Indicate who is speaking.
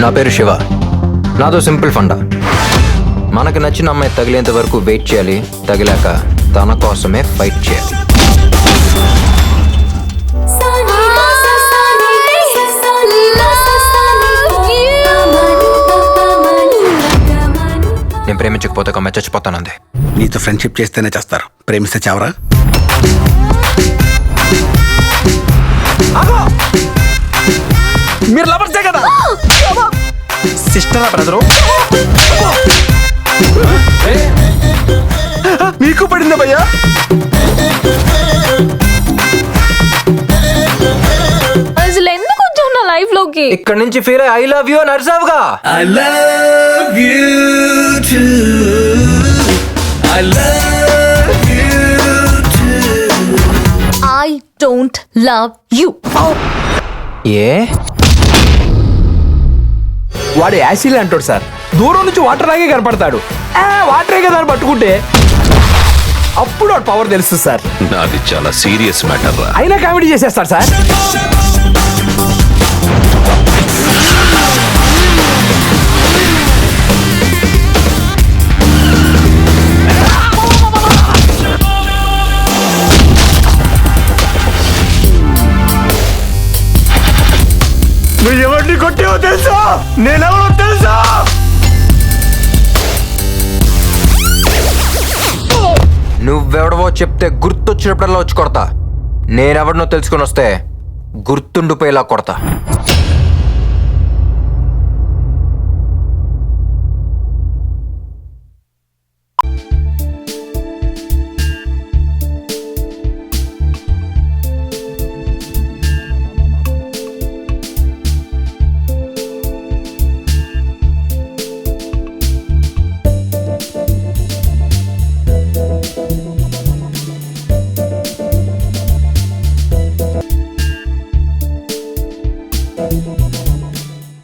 Speaker 1: నా పేరు శివ. నాదో సింపుల్ ఫండా. మనకు నచ్చిన అమ్మాయి తగిలేంత వరకు వెయిట్ చేయాలి. తగిలాక తన కోసమే ఫైట్ చేయాలి. నేను ప్రేమించకపోతే ఒక అమ్మాయి చచ్చిపోతానంది.
Speaker 2: నీతో ఫ్రెండ్షిప్ చేస్తేనే చేస్తారు, ప్రేమిస్తే చావరా?
Speaker 3: మీరు లవర్సే కదా? సిస్టరా బ్రదరు? మీకు పడిందా భయ్యా?
Speaker 4: అసలు ఎందుకు వచ్చావు నా లైఫ్ లోకి?
Speaker 1: ఇక్కడ నుంచి ఫీల్ ఐ లవ్ యూ అని అరిసావుగా.
Speaker 5: I love you too. I love you too.
Speaker 4: I don't love you.
Speaker 1: ఏ
Speaker 3: వాడు యాసిడ్ అంటాడు సార్. దూరం నుంచి వాటర్ లాగే కనపడతాడు. వాటరే కదా అని పట్టుకుంటే అప్పుడు వాడు పవర్ తెలుస్తుంది సార్.
Speaker 6: నాది చాలా సీరియస్ మ్యాటర్ రా.
Speaker 3: అయినా కామెడీ చేసేస్తాడు సార్. నువ్వు ఎవరిని కొట్టావో తెలుసా? నేనెవరో తెలుసా?
Speaker 1: నువ్వెవడవో చెప్తే గుర్తొచ్చినప్పుడల్లా వచ్చి కొడతా. నేనెవడనో తెలుసుకొని వస్తే గుర్తుండిపోయేలా కొడతా.